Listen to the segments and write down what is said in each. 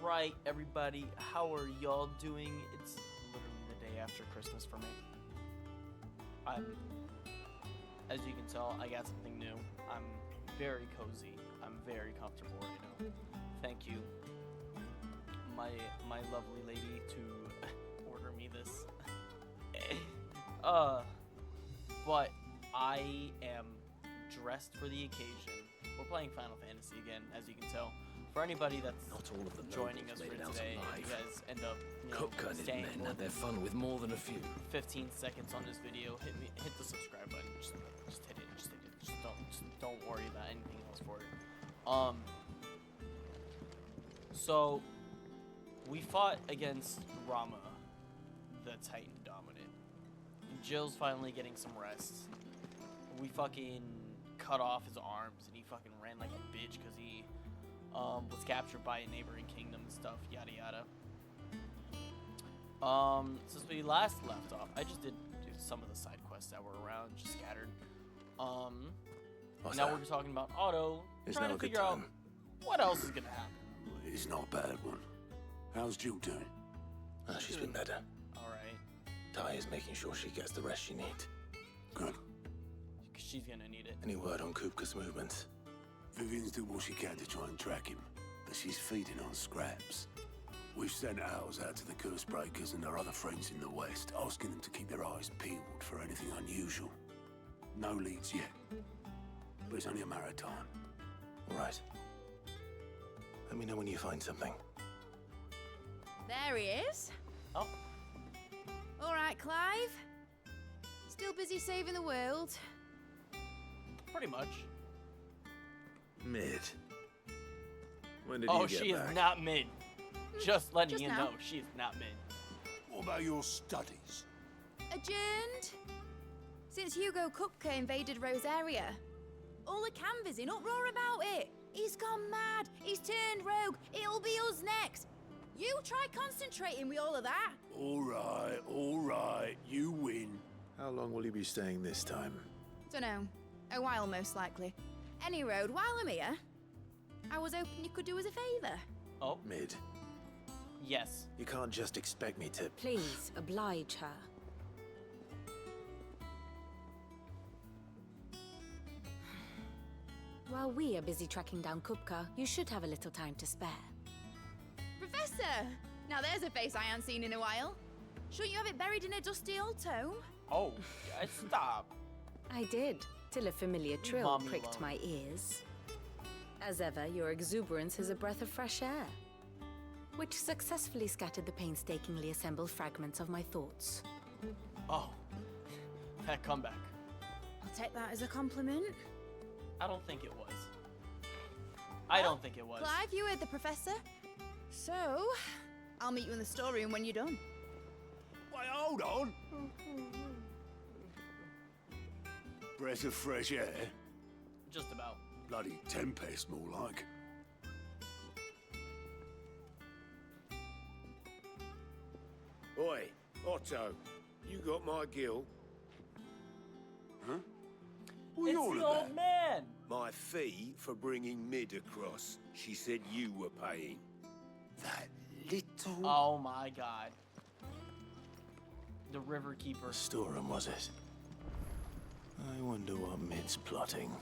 right, everybody, how are y'all doing? It's literally the day after Christmas for me. As you can tell, I got something new. I'm very cozy. I'm very comfortable right now. Thank you, my lovely lady, to order me this. But I am dressed for the occasion. We're playing Final Fantasy again, as you can tell. For anybody that's not all of them joining us for today, if you guys end up, staying men had their fun with more than a few. 15 seconds on this video, hit the subscribe button. Just hit it. Just don't worry about anything else for it. So we fought against Rama, the Titan Dominant. Jill's finally getting some rest. We fucking cut off his arms, and he fucking ran like a bitch because he was captured by a neighboring kingdom and stuff, yada yada. Since we last left off, I just did some of the side quests that were around, just scattered. Now we're talking about Otto, trying to figure out what else is gonna happen. It's not a bad one. How's Jill doing? She's been better. Alright. Ty is making sure she gets the rest she needs. Good. She's gonna need it. Any word on Kupka's movements? Vivian's doing what she can to try and track him, but she's feeding on scraps. We've sent ours out to the curse breakers and our other friends in the west, asking them to keep their eyes peeled for anything unusual. No leads yet, but it's only a matter of time. All right. Let me know when you find something. There he is. Oh. All right, Clive. Still busy saving the world? Pretty much. Mid. When did you get she back? is not mid. Just letting Just you now. know, she is not mid. What about your studies? Adjourned? Since Hugo Kupka invaded Rosaria. All the canvassing in uproar about it. He's gone mad. He's turned rogue. It'll be us next. You try concentrating with all of that. All right. You win. How long will you be staying this time? Dunno. A while, most likely. Any road, while I'm here, I was hoping you could do us a favour. Oh. Mid. Yes. You can't just expect me to... Please, oblige her. While we are busy tracking down Kupka, you should have a little time to spare. Professor! Now there's a face I haven't seen in a while. Shouldn't you have it buried in a dusty old tome? Oh, stop. I did, till a familiar trill Mommy pricked love. my ears. As ever, your exuberance is a breath of fresh air, which successfully scattered the painstakingly assembled fragments of my thoughts. Oh, that comeback. I'll take that as a compliment. I don't think it was. I don't think it was. Clive, you heard the professor. So, I'll meet you in the storeroom when you're done. Wait, hold on. Breath of fresh air? Just about. Bloody tempest, more like. Oi, Otto, you got my gill? Huh? What are It's you all the about? old man. My fee for bringing Mid across. She said you were paying. That little... Oh my god. The River Keeper. The storeroom, was it? I wonder what Mid's plotting.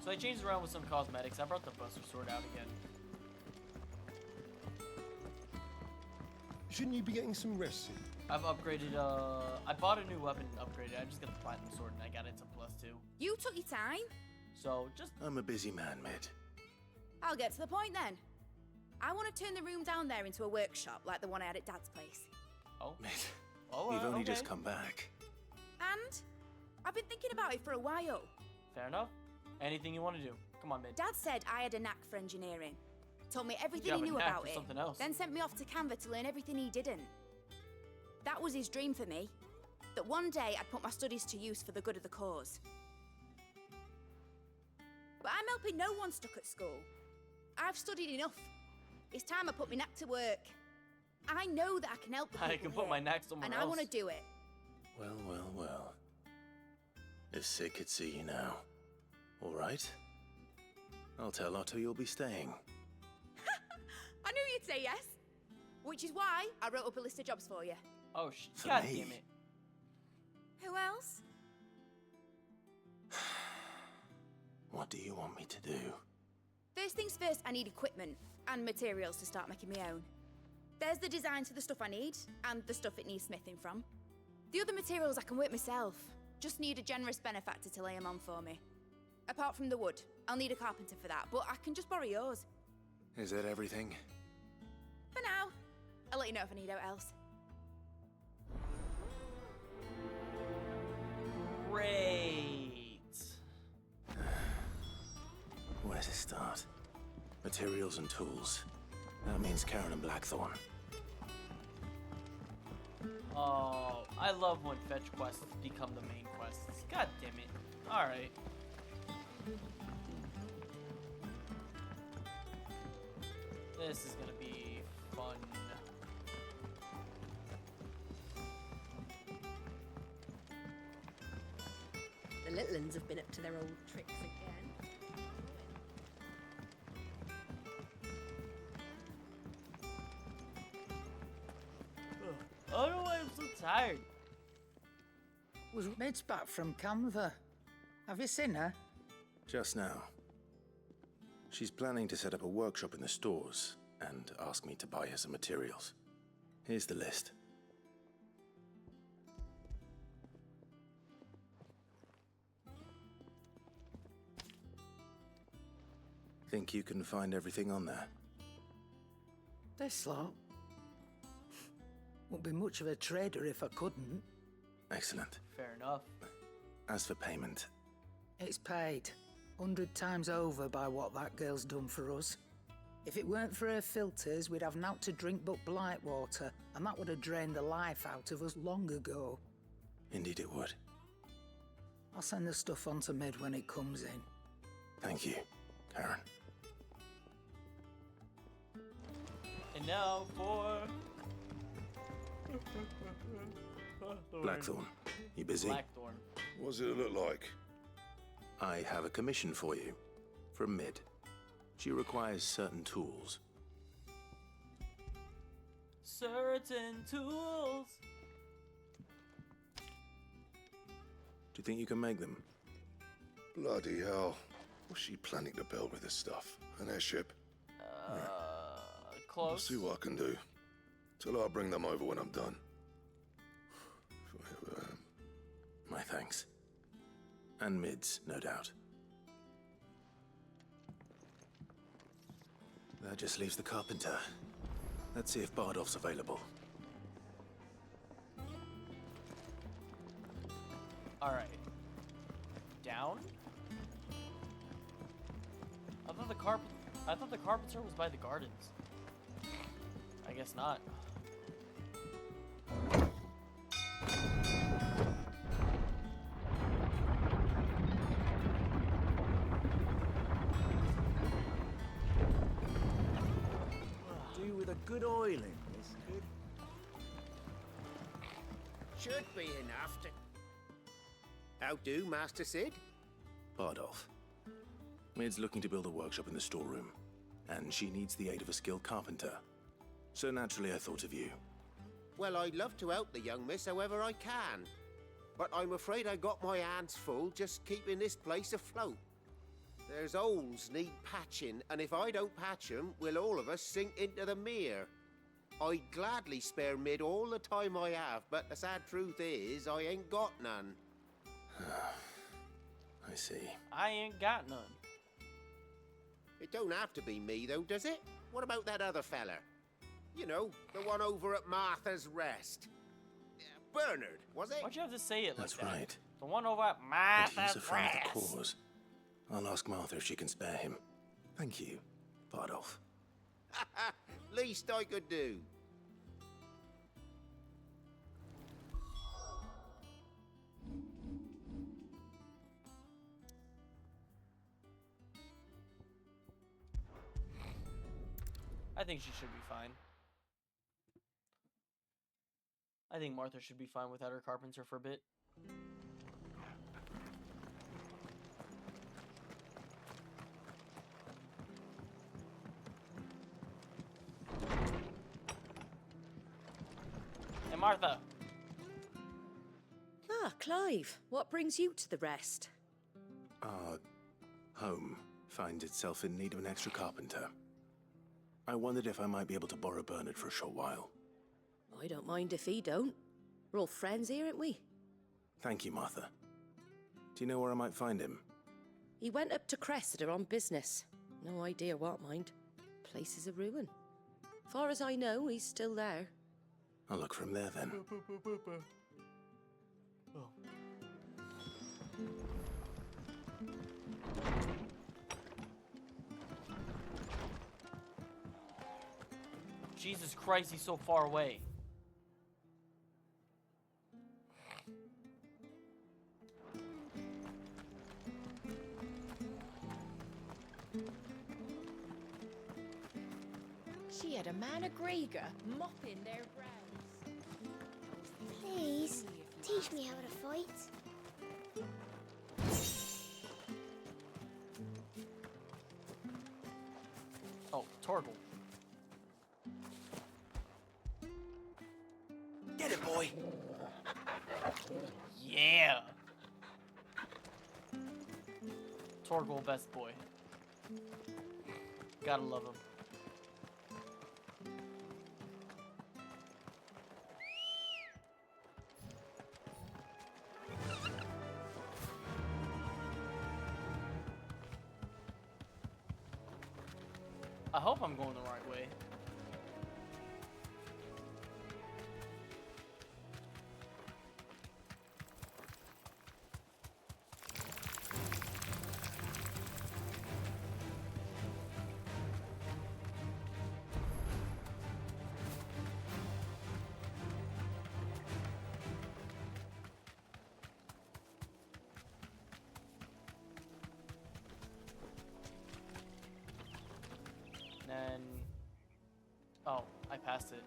So I changed around with some cosmetics. I brought the Buster Sword out again. Shouldn't you be getting some rest soon? I've upgraded, I bought a new weapon and upgraded. I just got the Platinum Sword and I got it to +2. You took your time. So, just... I'm a busy man, Mid. I'll get to the point then. I want to turn the room down there into a workshop like the one I had at Dad's place. Oh. Mid, Oh, you've only okay. just come back. And I've been thinking about it for a while. Fair enough. Anything you want to do. Come on, Mid. Dad said I had a knack for engineering. Told me everything You he have a knew knack about for it. something else. Then sent me off to Canva to learn everything he didn't. That was his dream for me. That one day I'd put my studies to use for the good of the cause. But I'm helping no one stuck at school. I've studied enough. It's time I put my knack to work. I know that I can help the people I can put here, my knack somewhere and else. I want to do it. Well. If Sid could see you now. All right? I'll tell Otto you'll be staying. I knew you'd say yes. Which is why I wrote up a list of jobs for you. Oh, For God me? damn it. Who else? What do you want me to do? First things first, I need equipment and materials to start making my own. There's the designs for the stuff I need, and the stuff it needs smithing from. The other materials I can work myself. Just need a generous benefactor to lay them on for me. Apart from the wood, I'll need a carpenter for that, but I can just borrow yours. Is that everything? For now. I'll let you know if I need out else. Great. Where to start? Materials and tools. That means Karen and Blackthorn. Oh, I love when fetch quests become the main quests. God damn it. Alright. This is gonna be fun. The little uns have been up to their old tricks again. I don't know why I'm so tired. Was Midge back from Canva? Have you seen her? Just now. She's planning to set up a workshop in the stores and ask me to buy her some materials. Here's the list. Think you can find everything on there? This lot? Wouldn't be much of a trader if I couldn't. Excellent. Fair enough. As for payment, It's paid 100 times over by what that girl's done for us. If it weren't for her filters, we'd have naught to drink but blight water, and that would have drained the life out of us long ago. indeed it would. I'll send the stuff on to Mid when it comes in. Thank you, Karen. And now for Blackthorn, you busy? Blackthorn. What's it look like? I have a commission for you. From Mid. She requires certain tools. Certain tools. Do you think you can make them? Bloody hell. What's she planning to build with this stuff? An airship? I'll Close. see what I can do. Tell her I'll bring them over when I'm done. If I ever am. My thanks. And Mid's, no doubt. That just leaves the carpenter. Let's see if Bardolph's available. Alright. Down? I thought the carpenter was by the gardens. I guess not. Do with a good oiling, this could. Should be enough to... How do, Master Sid? Bardolph. Mid's looking to build a workshop in the storeroom, and she needs the aid of a skilled carpenter. So naturally I thought of you. Well, I'd love to help the young miss however I can. But I'm afraid I got my hands full just keeping this place afloat. There's holes need patching, and if I don't patch 'em, will all of us sink into the mere. I'd gladly spare Mid all the time I have, but the sad truth is, I ain't got none. I see. I ain't got none. It don't have to be me, though, does it? What about that other fella? You know, the one over at Martha's Rest. Bernard, was it? Why'd you have to say it That's like that? right. The one over at But he's a Martha's friend of the Rest. cause. I'll ask Martha if she can spare him. Thank you, Bardolph. Least I could do. I think she should be fine. I think Martha should be fine without her carpenter for a bit. Martha! Ah, Clive, what brings you to the rest? Our home finds itself in need of an extra carpenter. I wondered if I might be able to borrow Bernard for a short while. I don't mind if he don't. We're all friends here, aren't we? Thank you, Martha. Do you know where I might find him? He went up to Cressida on business. No idea what, mind. Place is a ruin. Far as I know, he's still there. I'll look for him there then. Jesus Christ, he's so far away. She had a man of Grieger mopping their brows. Please, teach me how to fight. Oh, Torgal. Get it, boy. Yeah! Torgal, best boy. Gotta love him. I hope I'm going the right way. Then... Oh, I passed it.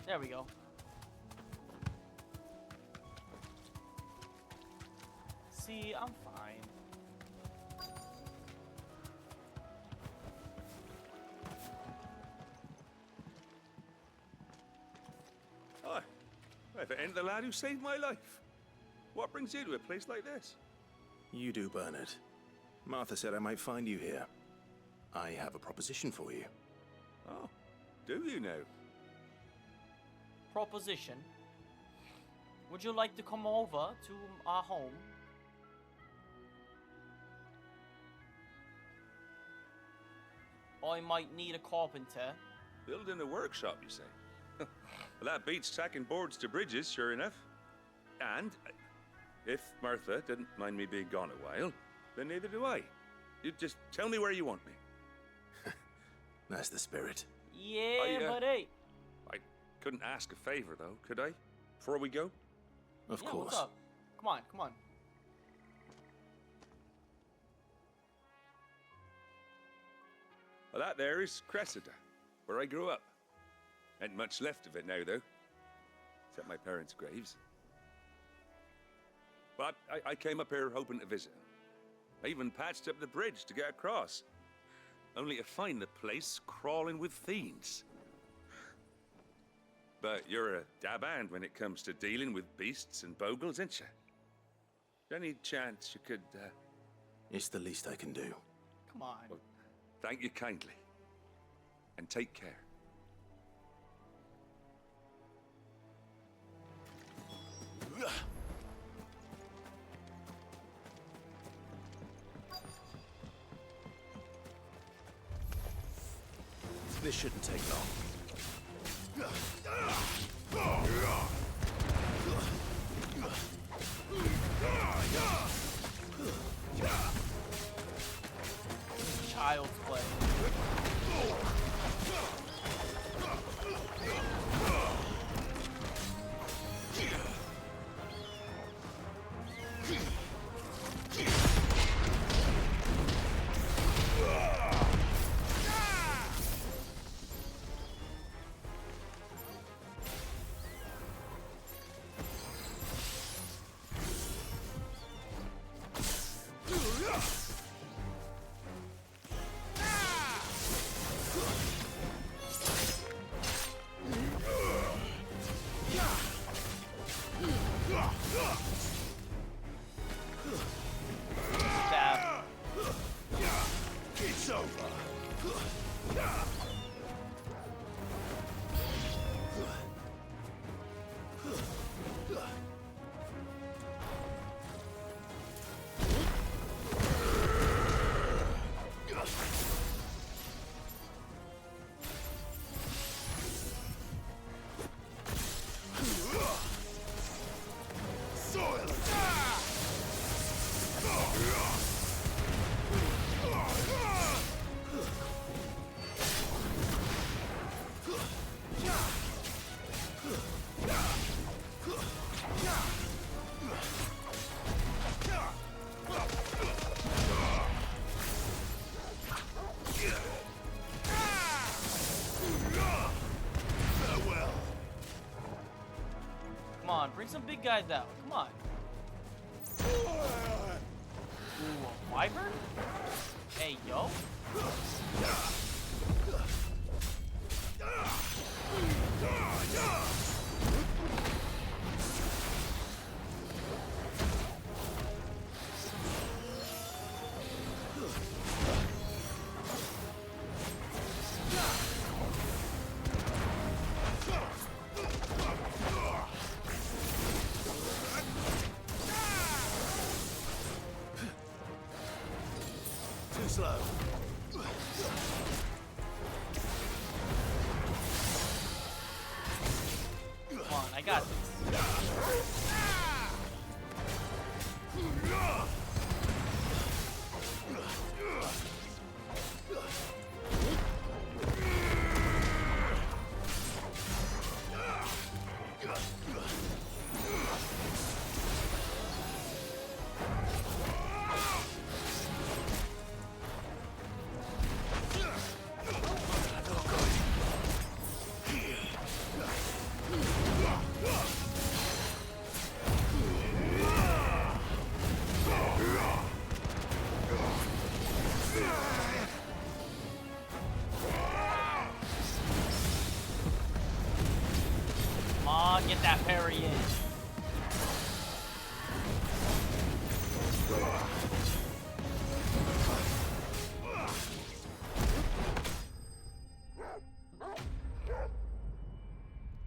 There we go. See, I'm fine. Hi. If it ain't the lad who saved my life. What brings you to a place like this? You do, Bernard. Martha said I might find you here. I have a proposition for you. Oh, do you now? Proposition. Would you like to come over to our home? I might need a carpenter. Building a workshop, you say? Well, that beats tacking boards to bridges, sure enough. And if Martha didn't mind me being gone a while, then neither do I. You just tell me where you want me. That's the spirit. Yeah, buddy. I couldn't ask a favor, though, could I? Before we go? Of Yeah, course. what's up? Come on, come on. Well, that there is Cressida, where I grew up. Ain't much left of it now, though. Except my parents' graves. But I came up here hoping to visit. I even patched up the bridge to get across. Only to find the place crawling with fiends. But you're a dab hand when it comes to dealing with beasts and bogles, ain't you? Any chance you could, It's the least I can do. Come on. Well, thank you kindly. And take care. This shouldn't take long. Child's play. Bring some big guys out. Come on. Ooh, a wyvern? Hey, yo. Too slow. Come on, I got this. Come on, get that parry in.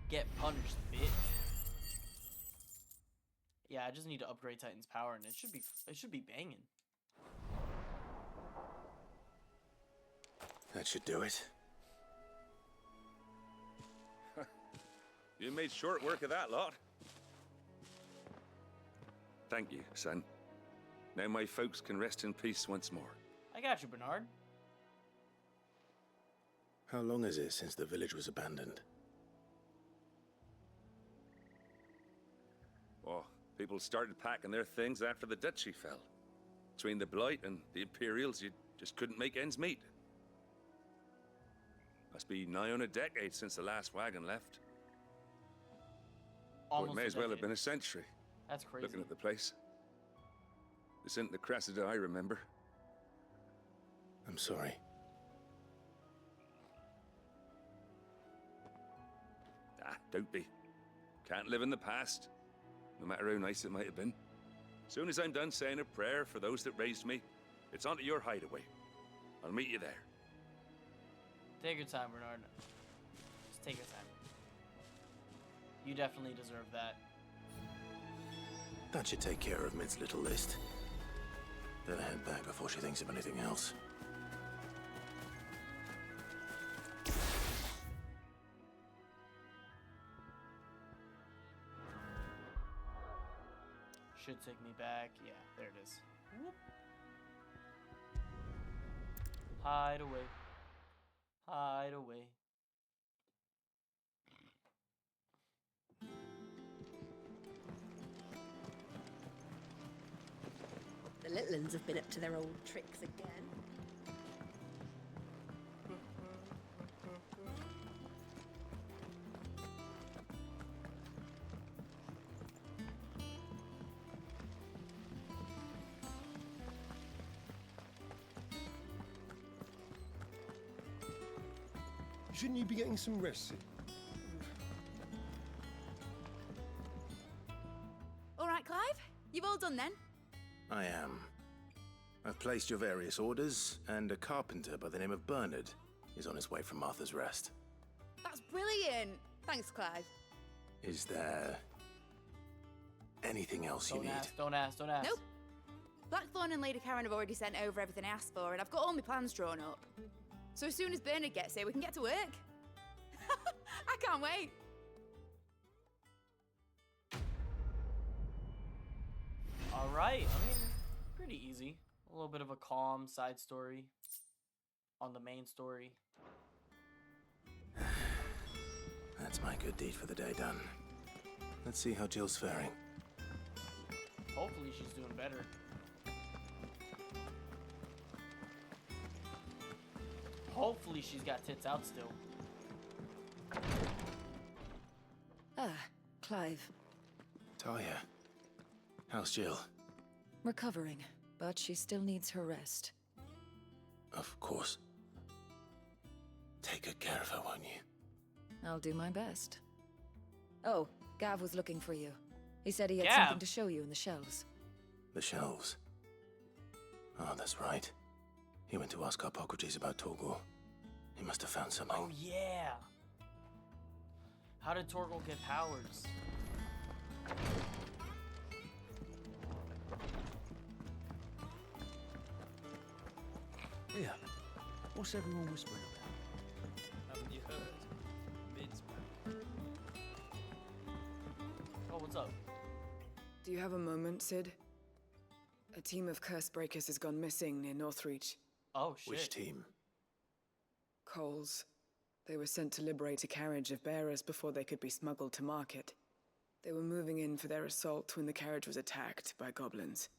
Get punished, bitch. Yeah, I just need to upgrade Titan's power, and it should be banging. That should do it. You made short work of that lot. Thank you, son. Now my folks can rest in peace once more. I got you, Bernard. How long is it since the village was abandoned? Oh, people started packing their things after the duchy fell. Between the Blight and the Imperials, you just couldn't make ends meet. Must be nigh on a decade since the last wagon left. Or Almost it may a as well have decade. been a century. That's crazy. Looking at the place. This isn't the Cressida I remember. I'm sorry. Ah, don't be. Can't live in the past, no matter how nice it might have been. Soon as I'm done saying a prayer for those that raised me, it's on to your hideaway. I'll meet you there. Take your time, Bernard. Just take your time. You definitely deserve that. That should take care of Mid's little list. Better head back before she thinks of anything else. Should take me back. Yeah, there it is. Whoop. Hide away. Hide away. The little uns have been up to their old tricks again. Shouldn't you be getting some rest? All right, Clive? You've all done then? I am. I've placed your various orders, and a carpenter by the name of Bernard is on his way from Martha's Rest. That's brilliant. Thanks, Clive. Is there anything else you Don't need? ask, don't ask, don't ask. Nope. Blackthorn and Lady Karen have already sent over everything I asked for, and I've got all my plans drawn up. So as soon as Bernard gets here, we can get to work. I can't wait. All right. I mean, pretty easy. A little bit of a calm side story on the main story. That's my good deed for the day done. Let's see how Jill's faring. Hopefully she's doing better. Hopefully she's got tits out still. Ah, Clive. Talia, how's Jill? Recovering, but she still needs her rest. Of course. Take good care of her, won't you? I'll do my best. Oh, Gav was looking for you. He said he had Gav? something to show you in the shelves. The shelves. Oh, that's right. He went to ask Hippocrates about Torgal. He must have found something. Oh, yeah. How did Torgal get powers? Yeah. What's everyone whispering about? Haven't you heard? Mid's back. Oh, what's up? Do you have a moment, Sid? A team of curse breakers has gone missing near Northreach. Oh, shit. Which team? Coles. They were sent to liberate a carriage of bearers before they could be smuggled to market. They were moving in for their assault when the carriage was attacked by goblins.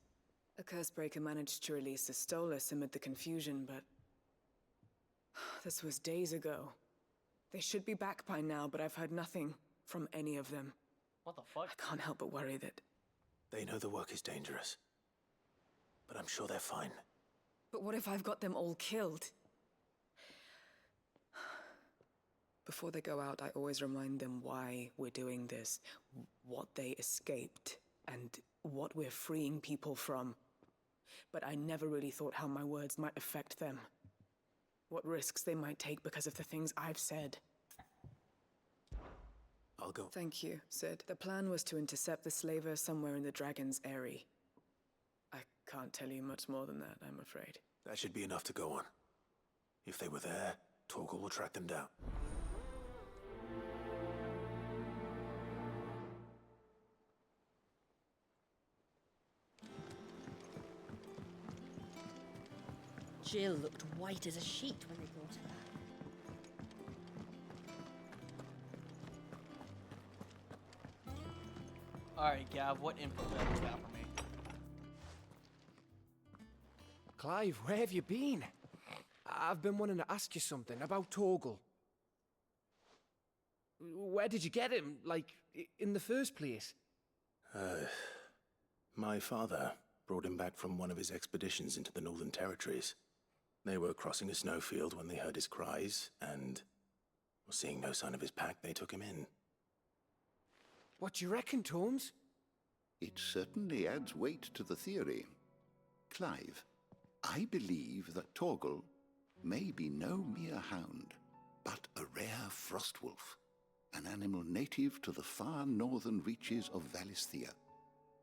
A curse breaker managed to release a Stolas amid the confusion, but... this was days ago. They should be back by now, but I've heard nothing from any of them. What the fuck? I can't help but worry that... They know the work is dangerous. But I'm sure they're fine. But what if I've got them all killed? Before they go out, I always remind them why we're doing this, what they escaped, and what we're freeing people from. But I never really thought how my words might affect them. What risks they might take because of the things I've said. I'll go. Thank you, Sid. The plan was to intercept the slaver somewhere in the Dragon's Eyrie. I can't tell you much more than that, I'm afraid. That should be enough to go on. If they were there, Torgal will track them down. Jill looked white as a sheet when they brought her back. Alright, Gav, what info do you got for me? Clive, where have you been? I've been wanting to ask you something about Torgal. Where did you get him, like, in the first place? My father brought him back from one of his expeditions into the Northern Territories. They were crossing a snowfield when they heard his cries, and seeing no sign of his pack, they took him in. What do you reckon, Tomes? It certainly adds weight to the theory. Clive, I believe that Torgal may be no mere hound, but a rare frostwolf, an animal native to the far northern reaches of Valisthea.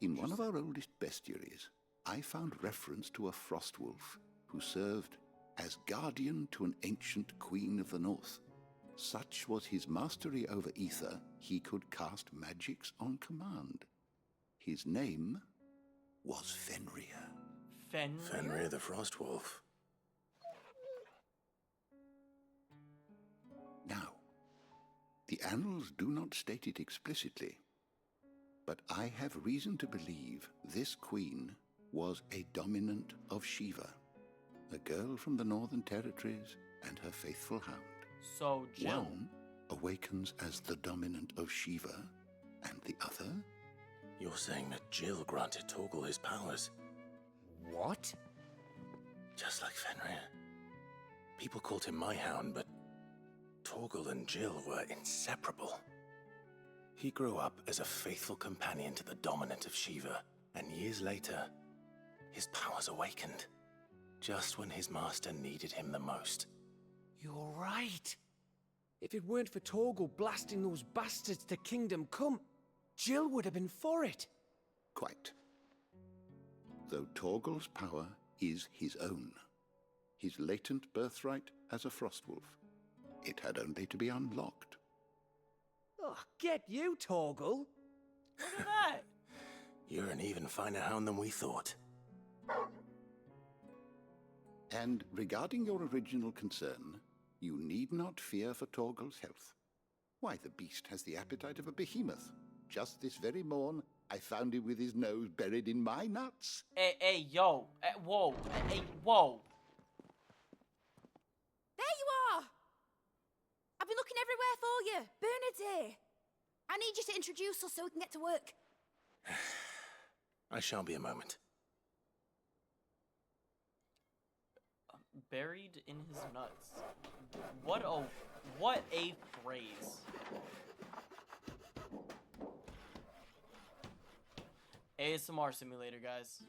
In one of our oldest bestiaries, I found reference to a frostwolf who served as guardian to an ancient queen of the north. Such was his mastery over ether, he could cast magics on command. His name was Fenrir. Fenrir the Frostwolf. Now, the annals do not state it explicitly, but I have reason to believe this queen was a dominant of Shiva, a girl from the Northern Territories and her faithful hound. So, Jill. One awakens as the dominant of Shiva, and the other? You're saying that Jill granted Torgal his powers? What? Just like Fenrir. People called him my hound, but Torgal and Jill were inseparable. He grew up as a faithful companion to the dominant of Shiva, and years later, his powers awakened, just when his master needed him the most. You're right. If it weren't for Torgal blasting those bastards to Kingdom Come, Jill would have been for it. Quite. Though Torgal's power is his own, his latent birthright as a Frostwolf. It had only to be unlocked. Oh, get you, Torgal! Look at that! You're an even finer hound than we thought. And regarding your original concern, you need not fear for Torgal's health. Why, the beast has the appetite of a behemoth. Just this very morn, I found him with his nose buried in my nuts. Hey, yo. Whoa. Hey, whoa. There you are! I've been looking everywhere for you. Bernard's here. I need you to introduce us so we can get to work. I shall be a moment. Buried in his nuts. What a phrase. ASMR simulator, guys.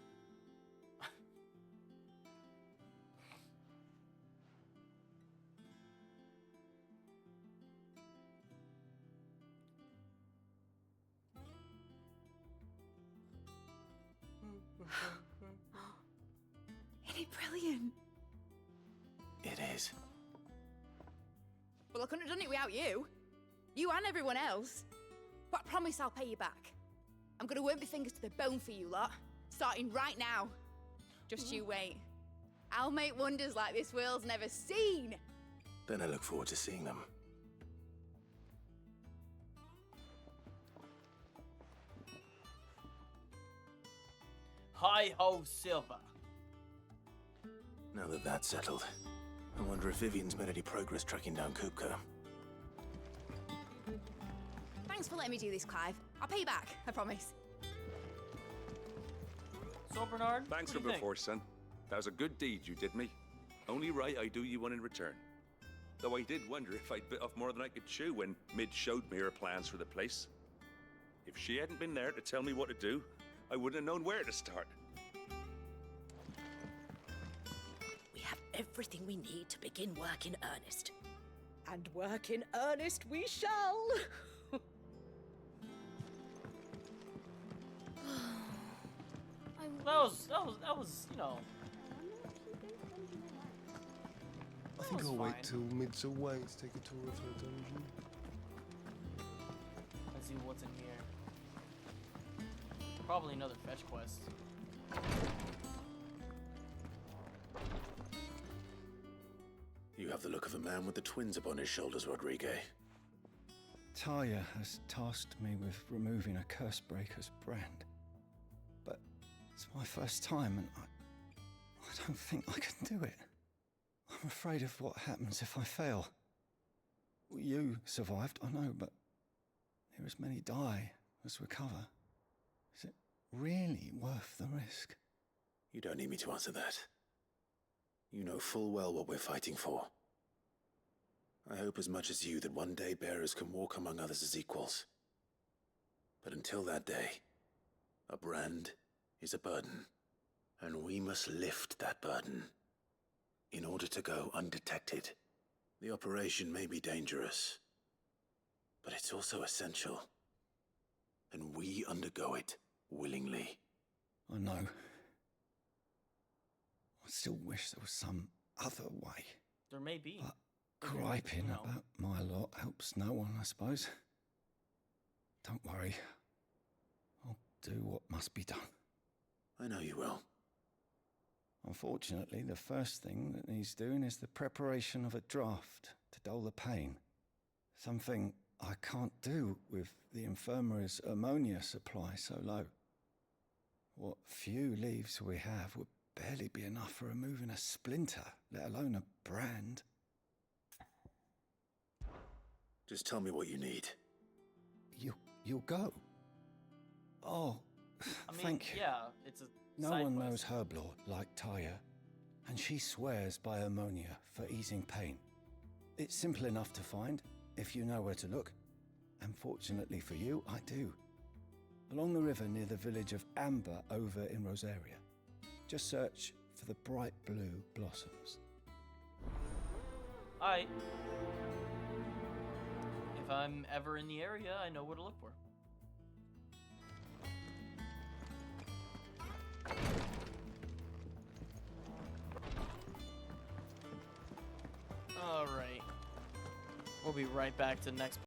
Ain't it brilliant? It is. Well, I couldn't have done it without you. You and everyone else. But I promise I'll pay you back. I'm gonna work my fingers to the bone for you lot. Starting right now. Just you wait. I'll make wonders like this world's never seen. Then I look forward to seeing them. Hi-ho, Silver. Now that that's settled, I wonder if Vivian's made any progress tracking down Kupka. Thanks for letting me do this, Clive. I'll pay you back, I promise. So, Bernard, Thanks what for do you think? before, son. That was a good deed you did me. Only right I do you one in return. Though I did wonder if I'd bit off more than I could chew when Mid showed me her plans for the place. If she hadn't been there to tell me what to do, I wouldn't have known where to start. We have everything we need to begin work in earnest. And work in earnest we shall! That was, you know. I think was I'll wait fine. till Mid's away to take a tour of her dungeon. Let's see what's in here. Probably another fetch quest. You have the look of a man with the twins upon his shoulders, Rodrigue. Talia has tasked me with removing a Cursebreaker's brand. But it's my first time and I don't think I can do it. I'm afraid of what happens if I fail. You survived, I know, but near as many die as recover. Is it really worth the risk? You don't need me to answer that. You know full well what we're fighting for. I hope as much as you that one day bearers can walk among others as equals. But until that day, a brand is a burden, and we must lift that burden in order to go undetected. The operation may be dangerous, but it's also essential, and we undergo it willingly. I know. I still wish there was some other way. There may be. But griping about my lot helps no one, I suppose. Don't worry. I'll do what must be done. I know you will. Unfortunately, the first thing that needs doing is the preparation of a draft to dull the pain. Something I can't do with the infirmary's ammonia supply so low. What few leaves we have would barely be enough for removing a splinter, let alone a brand. Just tell me what you need. You'll go? Oh, I mean, thank you. yeah, it's a No side one quest. knows herb lore like Taya, and she swears by ammonia for easing pain. It's simple enough to find, if you know where to look. And fortunately for you, I do. Along the river near the village of Amber over in Rosaria. Just search for the bright blue blossoms. Alright. If I'm ever in the area, I know where to look for. Alright. We'll be right back to the next